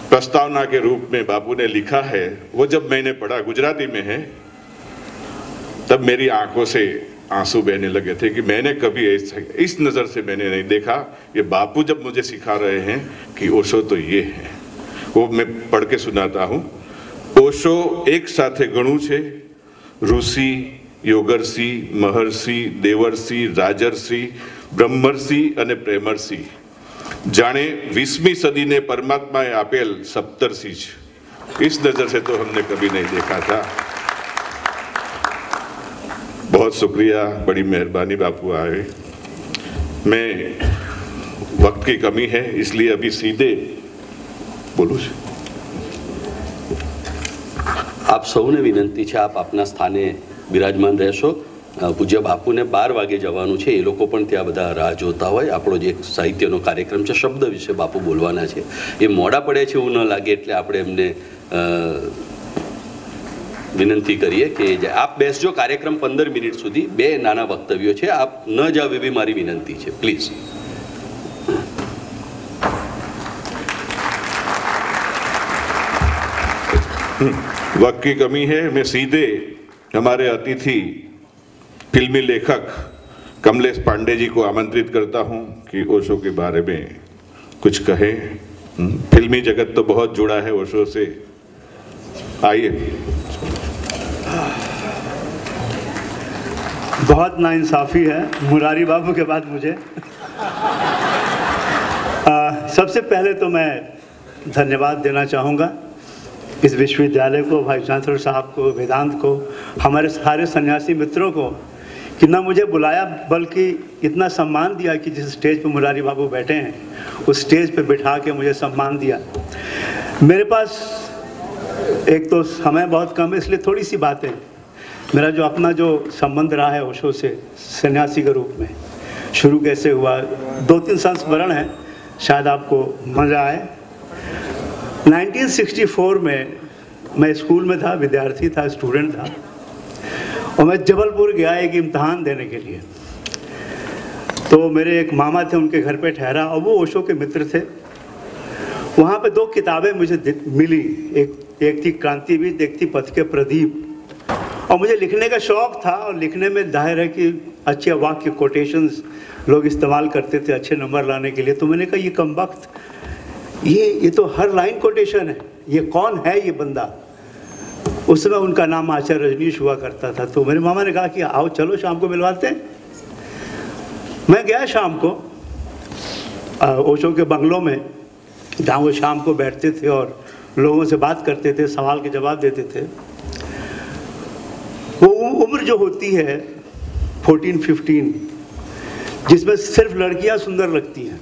प्रस्तावना के रूप में बापू ने लिखा है, वो जब मैंने पढ़ा, गुजराती में है, तब मेरी आंखों से आंसू बहने लगे थे कि मैंने कभी इस नज़र से मैंने नहीं देखा। ये बापू जब मुझे सिखा रहे हैं कि ओशो तो ये है, वो मैं पढ़ के सुनाता हूँ। ओशो एक साथे घणું છે, ઋષિ, યોગર્ષિ, મહર્ષિ, દેવર્ષિ, રાજર્ષિ, બ્રહ્મર્ષિ અને પ્રેમર્ષિ, જાણે 20મી સદીને પરમાત્માએ આપેલ સપ્તર્ષિ છે। इस नज़र से तो हमने कभी नहीं देखा था। बहुत शुक्रिया, बड़ी मेहरबानी बापू आए। मैं वक्त की कमी है इसलिए अभी सीधे बोलूँ। आप સૌને વિનંતી છે, આપ આપના સ્થાને બિરાજમાન રહેશો। પૂજ્ય બાપુને 12 વાગે જવાનું છે, એ લોકો પણ ત્યાં બધા રાહ જોતા હોય। આપણો જે સાહિત્યનો કાર્યક્રમ છે, શબ્દ વિશે બાપુ બોલવાના છે, એ મોડા પડે છે એવું ન લાગે, એટલે આપણે એમને વિનંતી કરીએ કે આપ બેસજો। કાર્યક્રમ 15 મિનિટ સુધી 2 નાના વક્તવ્યો છે, આપ ન જાવ એવી મારી વિનંતી છે, પ્લીઝ। वक्त की कमी है, मैं सीधे हमारे अतिथि फिल्मी लेखक कमलेश पांडे जी को आमंत्रित करता हूं कि ओशो के बारे में कुछ कहें। फिल्मी जगत तो बहुत जुड़ा है ओशो से। आइए। बहुत नाइंसाफ़ी है मुरारी बाबू के बाद मुझे। सबसे पहले तो मैं धन्यवाद देना चाहूँगा इस विश्वविद्यालय को, भाई चांसलर साहब को, वेदांत को, हमारे सारे सन्यासी मित्रों को कि ना मुझे बुलाया बल्कि इतना सम्मान दिया कि जिस स्टेज पर मुरारी बाबू बैठे हैं उस स्टेज पर बिठा के मुझे सम्मान दिया। मेरे पास एक तो समय बहुत कम है इसलिए थोड़ी सी बातें। मेरा जो अपना जो संबंध रहा है ओशो से सन्यासी के रूप में, शुरू कैसे हुआ, 2-3 संस्मरण है, शायद आपको मज़ा आए। 1964 में मैं स्कूल में था, विद्यार्थी था, स्टूडेंट था, और मैं जबलपुर गया एक इम्तहान देने के लिए। तो मेरे एक मामा थे, उनके घर पे ठहरा, और वो ओशो के मित्र थे। वहाँ पे 2 किताबें मुझे मिली, एक थी क्रांतिवीर, एक थी पथ के प्रदीप। और मुझे लिखने का शौक़ था, और लिखने में जाहिर है कि अच्छे वाक्य, कोटेशंस लोग इस्तेमाल करते थे अच्छे नंबर लाने के लिए। तो मैंने कहा ये कमबख्त, ये तो हर लाइन कोटेशन है, ये कौन है ये बंदा। उस समय उनका नाम आचार्य रजनीश हुआ करता था। तो मेरे मामा ने कहा कि आओ चलो शाम को मिलवाते हैं। मैं गया शाम को ओशो के बंगलों में, जहाँ वो शाम को बैठते थे और लोगों से बात करते थे, सवाल के जवाब देते थे। वो उम्र जो होती है 14-15, जिसमें सिर्फ लड़कियां सुंदर लगती हैं।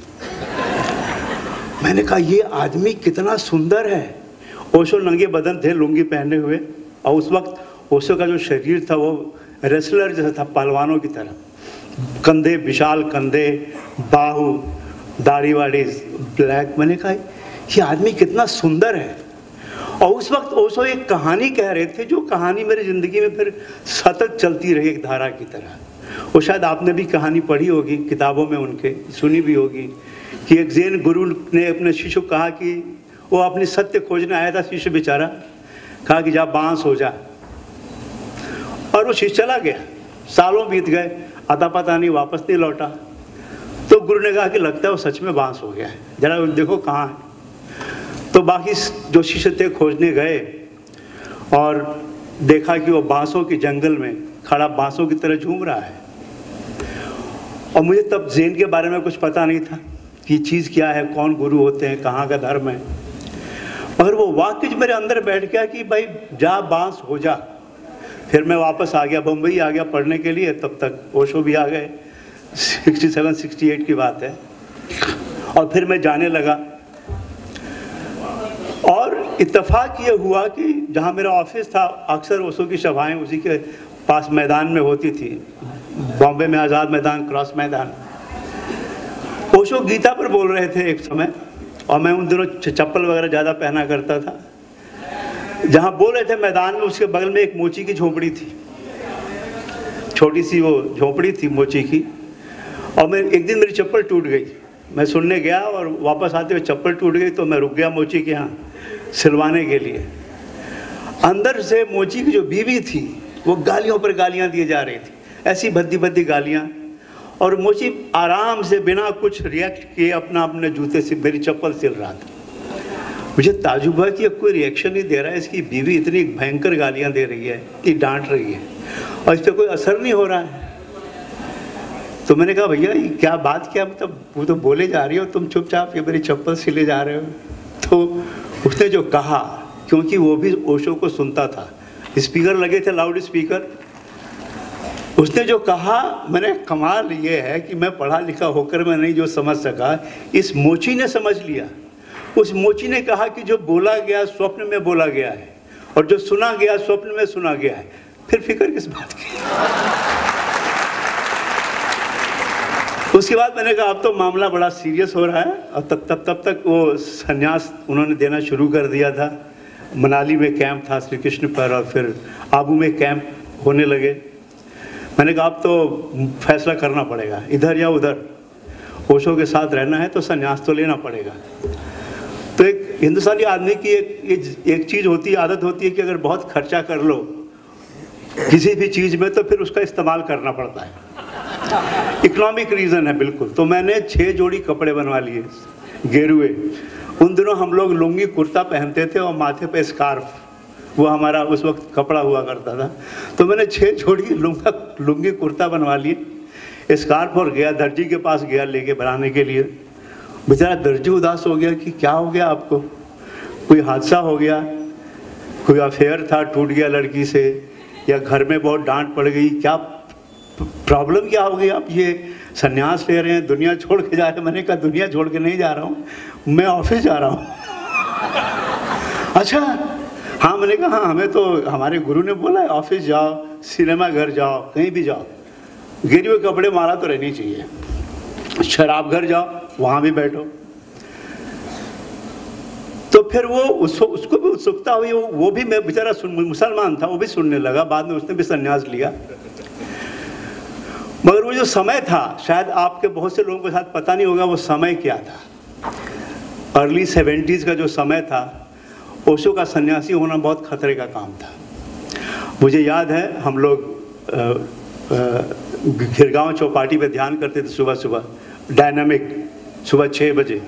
मैंने कहा ये आदमी कितना सुंदर है। ओशो नंगे बदन थे, लुंगी पहने हुए, और उस वक्त ओशो का जो शरीर था वो रेसलर जैसा था, पहलवानों की तरह, कंधे विशाल कंधे, बाहु, दाढ़ी वाड़ी ब्लैक। मैंने कहा ये आदमी कितना सुंदर है। और उस वक्त ओशो एक कहानी कह रहे थे, जो कहानी मेरी ज़िंदगी में फिर सतत चलती रही एक धारा की तरह। वो शायद आपने भी कहानी पढ़ी होगी, किताबों में उनके सुनी भी होगी, कि एक जैन गुरु ने अपने शिष्य को कहा कि वो अपनी सत्य खोजने आया था, शिष्य बेचारा, कहा कि जा बांस हो जा, और वो शिष्य चला गया। सालों बीत गए, अता पता नहीं, वापस नहीं लौटा। तो गुरु ने कहा कि लगता है वो सच में बांस हो गया है, जरा देखो कहाँ है। तो बाकी जो शिष्य थे खोजने गए और देखा कि वो बांसों के जंगल में खड़ा बांसों की तरह झूम रहा है। और मुझे तब जैन के बारे में कुछ पता नहीं था कि चीज़ क्या है, कौन गुरु होते हैं, कहाँ का धर्म है, मगर वो वाक्य जो मेरे अंदर बैठ गया कि भाई जा बांस हो जा। फिर मैं वापस आ गया, बम्बई आ गया पढ़ने के लिए। तब तक ओशो भी आ गए, 67-68 की बात है। और फिर मैं जाने लगा, और इत्तेफाक ये हुआ कि जहाँ मेरा ऑफिस था, अक्सर ओशो की सभाएं उसी के पास मैदान में होती थी, बॉम्बे में आज़ाद मैदान, क्रॉस मैदान। ओशो गीता पर बोल रहे थे एक समय, और मैं उन दिनों चप्पल वगैरह ज़्यादा पहना करता था। जहाँ बोल रहे थे मैदान में, उसके बगल में एक मोची की झोपड़ी थी, छोटी सी वो झोपड़ी थी मोची की। और मैं एक दिन मेरी चप्पल टूट गई, मैं सुनने गया और वापस आते हुए चप्पल टूट गई। तो मैं रुक गया मोची के यहाँ सिलवाने के लिए। अंदर से मोची की जो बीवी थी वो गालियों पर गालियाँ दिए जा रही थी, ऐसी भद्दी भद्दी गालियाँ। और मोची आराम से बिना कुछ रिएक्ट किए अपने जूते से मेरी चप्पल सिल रहा था। मुझे ताजुब हुआ कि अब कोई रिएक्शन नहीं दे रहा है, इसकी बीवी इतनी भयंकर गालियाँ दे रही है, इतनी डांट रही है, और इस पर कोई असर नहीं हो रहा है। तो मैंने कहा भैया ये क्या बात, क्या मतलब, वो तो बोले जा रही हो, तुम चुपचाप ये मेरी चप्पल सिले जा रहे हो। तो उसने जो कहा, क्योंकि वो भी ओशो को सुनता था, स्पीकर लगे थे, लाउड स्पीकर, उसने जो कहा, मैंने कमाल ये है कि मैं पढ़ा लिखा होकर मैं नहीं जो समझ सका, इस मोची ने समझ लिया। उस मोची ने कहा कि जो बोला गया स्वप्न में बोला गया है, और जो सुना गया स्वप्न में सुना गया है, फिर फिक्र किस बात की। उसके बाद मैंने कहा अब तो मामला बड़ा सीरियस हो रहा है। और तब तक वो संन्यास उन्होंने देना शुरू कर दिया था। मनाली में कैंप था श्री कृष्ण पर, और फिर आबू में कैंप होने लगे। मैंने कहा अब तो फैसला करना पड़ेगा, इधर या उधर, ओशो के साथ रहना है तो संन्यास तो लेना पड़ेगा। तो एक हिंदुस्तानी आदमी की एक चीज़ होती है, आदत होती है कि अगर बहुत खर्चा कर लो किसी भी चीज़ में तो फिर उसका इस्तेमाल करना पड़ता है। इकोनॉमिक रीज़न है बिल्कुल। तो मैंने 6 जोड़ी कपड़े बनवा लिए गेरुए। उन दिनों हम लोग लुंगी कुर्ता पहनते थे और माथे पे स्कार्फ, वो हमारा उस वक्त कपड़ा हुआ करता था। तो मैंने 6 जोड़ी लुंगी कुर्ता बनवा लिए, स्कार्फ, और गया दर्जी के पास गया लेके बनाने के लिए। बेचारा दर्जी उदास हो गया कि क्या हो गया आपको, कोई हादसा हो गया, कोई अफेयर था, टूट गया लड़की से, या घर में बहुत डांट पड़ गई, क्या प्रॉब्लम क्या हो गई, आप ये संन्यास ले रहे हैं, दुनिया छोड़ के जा रहे हैं। मैंने कहा दुनिया छोड़ के नहीं जा रहा हूँ, मैं ऑफिस जा रहा हूँ। अच्छा हाँ, मैंने कहा हाँ, हमें तो हमारे गुरु ने बोला है ऑफिस जाओ, सिनेमा घर जाओ, कहीं भी जाओ, गिरे हुए कपड़े मारा तो रहनी चाहिए। शराब घर जाओ, वहाँ भी बैठो। तो फिर वो उसको भी उत्सुकता हुई, वो भी, मैं बेचारा मुसलमान था, वो भी सुनने लगा। बाद में उसने भी संन्यास लिया। मगर वो जो समय था, शायद आपके बहुत से लोगों के साथ पता नहीं होगा वो समय क्या था। अर्ली 70s का जो समय था, ओशो का सन्यासी होना बहुत खतरे का काम था। मुझे याद है हम लोग खिरगांव चौपाटी पे ध्यान करते थे सुबह सुबह, डायनामिक, सुबह 6 बजे।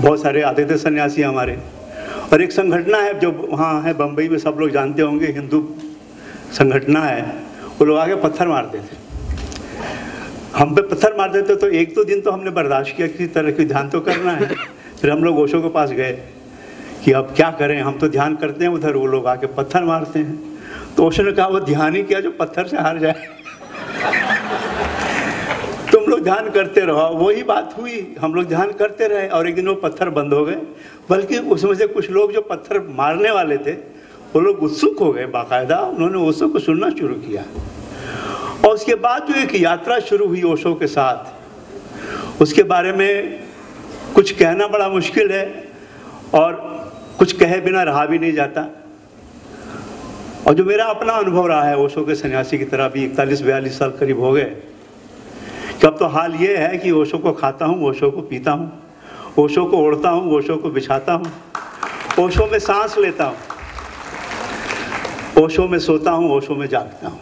बहुत सारे आते थे सन्यासी हमारे। और एक संगठना है जो वहाँ है बम्बई में, सब लोग जानते होंगे, हिंदू संगठना है। वो लोग आके पत्थर मारते थे, हम पे पत्थर मारते थे। तो 1-2 दिन तो हमने बर्दाश्त किया, किसी तरह की ध्यान तो करना है। फिर हम लोग ओशो के पास गए कि अब क्या करें, हम तो ध्यान करते हैं, उधर वो लोग आके पत्थर मारते हैं। तो ओशो ने कहा वो ध्यान ही किया जो पत्थर से हार जाए। तुम लोग ध्यान करते रहो। वही बात हुई, हम लोग ध्यान करते रहे और एक दिन वो पत्थर बंद हो गए। बल्कि उसमें से कुछ लोग जो पत्थर मारने वाले थे, वो लोग उत्सुक हो गए, बाकायदा उन्होंने ओशो को सुनना शुरू किया। और उसके बाद जो एक यात्रा शुरू हुई ओशो के साथ, उसके बारे में कुछ कहना बड़ा मुश्किल है और कुछ कहे बिना रहा भी नहीं जाता। और जो मेरा अपना अनुभव रहा है ओशो के सन्यासी की तरह, भी 41-42 साल करीब हो गए, कि अब तो हाल ये है कि ओशो को खाता हूँ, ओशो को पीता हूँ, ओशो को ओढ़ता हूँ, ओशो को बिछाता हूँ, ओशो में सांस लेता हूँ, ओशो में सोता हूँ, ओशो में जागता हूँ।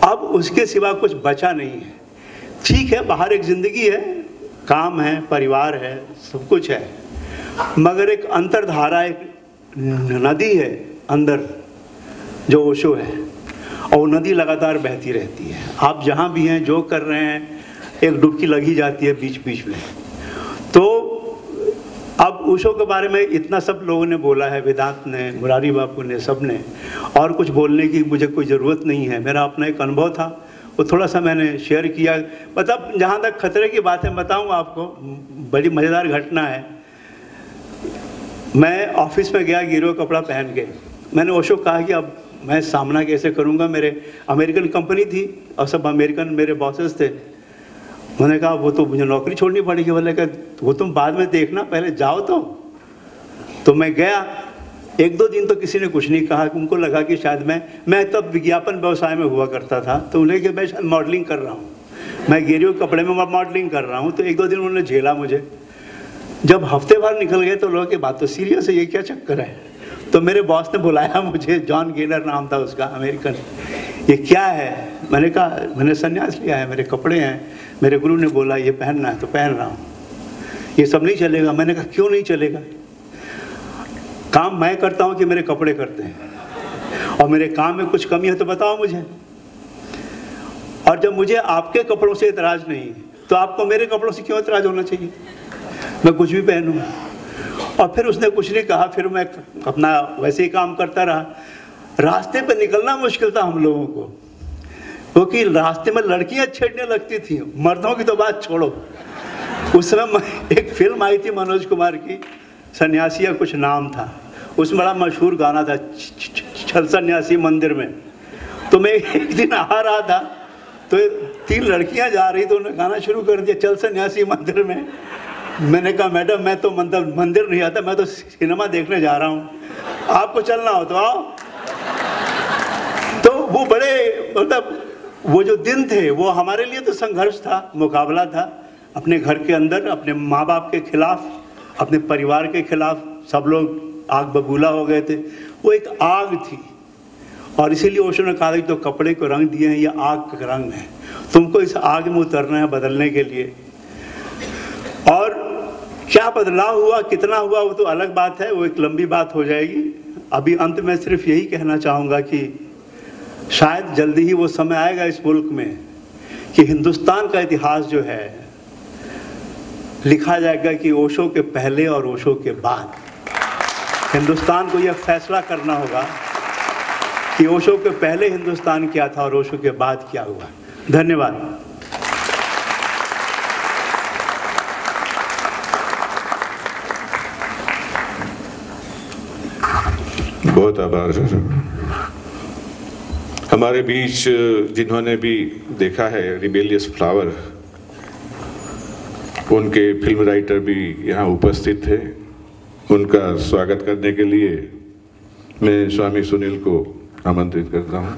अब उसके सिवा कुछ बचा नहीं है। ठीक है, बाहर एक जिंदगी है, काम है, परिवार है, सब कुछ है, मगर एक अंतर्धारा, एक नदी है अंदर जो ओशो है, और वो नदी लगातार बहती रहती है। आप जहाँ भी हैं, जो कर रहे हैं, एक डुबकी लगी जाती है बीच बीच में। तो अब ओशो के बारे में इतना सब लोगों ने बोला है, वेदांत ने, मुरारी बापू ने, सब ने, और कुछ बोलने की मुझे कोई ज़रूरत नहीं है। मेरा अपना एक अनुभव था, वो थोड़ा सा मैंने शेयर किया। मतलब जहाँ तक खतरे की बातें बताऊँ आपको, बड़ी मज़ेदार घटना है। मैं ऑफिस में गया गिरो कपड़ा पहन के। मैंने ओशो कहा कि अब मैं सामना कैसे करूँगा, मेरे अमेरिकन कंपनी थी और सब अमेरिकन मेरे बॉसेस थे। मैंने कहा वो तो मुझे नौकरी छोड़नी पड़ेगी। बोले कि वो तुम बाद में देखना, पहले जाओ। तो मैं गया। 1-2 दिन तो किसी ने कुछ नहीं कहा। उनको लगा कि शायद मैं तब विज्ञापन व्यवसाय में हुआ करता था, तो उन्हें कि मैं शायद मॉडलिंग कर रहा हूँ, मैं गिरियो कपड़े में मॉडलिंग कर रहा हूँ। तो 1-2 दिन उन्होंने झेला मुझे। जब हफ्ते भर निकल गए तो लोगों की बात तो सीरियस है, ये क्या चक्कर है। तो मेरे बॉस ने बुलाया मुझे, जॉन गेनर नाम था उसका, अमेरिकन। ये क्या है? मैंने कहा मैंने संन्यास लिया है, मेरे कपड़े हैं, मेरे गुरु ने बोला ये पहनना है तो पहन रहा हूँ, ये सब नहीं चलेगा। मैंने कहा क्यों नहीं चलेगा? काम मैं करता हूँ कि मेरे कपड़े करते हैं, और मेरे काम में कुछ कमी है तो बताओ मुझे। और जब मुझे आपके कपड़ों से इतराज़ नहीं तो आपको मेरे कपड़ों से क्यों इतराज़ होना चाहिए? मैं कुछ भी पहनूँ। और फिर उसने कुछ नहीं कहा। फिर मैं अपना वैसे ही काम करता रहा। रास्ते पे निकलना मुश्किल था हम लोगों को, क्योंकि रास्ते में लड़कियां छेड़ने लगती थी, मर्दों की तो बात छोड़ो। उस समय एक फिल्म आई थी मनोज कुमार की, सन्यासी या कुछ नाम था, उसमें बड़ा मशहूर गाना था, चल सन्यासी मंदिर में। तो मैं एक दिन आ रहा था तो 3 लड़कियां जा रही, तो उन्होंने गाना शुरू कर दिया, चल सन्यासी मंदिर में। मैंने कहा मैडम मैं तो मंदिर नहीं आता, मैं तो सिनेमा देखने जा रहा हूँ, आपको चलना हो तो आओ। तो वो बड़े, मतलब वो जो दिन थे वो हमारे लिए तो संघर्ष था, मुकाबला था, अपने घर के अंदर, अपने माँ बाप के खिलाफ, अपने परिवार के खिलाफ। सब लोग आग बबूला हो गए थे, वो एक आग थी। और इसीलिए ओशो ने कहा कि तो कपड़े को रंग दिए हैं, ये आग का रंग है, तुमको इस आग में उतरना है बदलने के लिए। और क्या बदलाव हुआ, कितना हुआ, वो तो अलग बात है, वो एक लंबी बात हो जाएगी। अभी अंत में सिर्फ यही कहना चाहूँगा कि शायद जल्दी ही वो समय आएगा इस मुल्क में कि हिंदुस्तान का इतिहास जो है लिखा जाएगा कि ओशो के पहले और ओशो के बाद। हिंदुस्तान को यह फैसला करना होगा कि ओशो के पहले हिंदुस्तान क्या था और ओशो के बाद क्या हुआ। धन्यवाद। बहुत आभार सर। हमारे बीच जिन्होंने भी देखा है रिबेलियस फ्लावर, उनके फिल्म राइटर भी यहाँ उपस्थित थे। उनका स्वागत करने के लिए मैं स्वामी सुनील को आमंत्रित करता हूँ।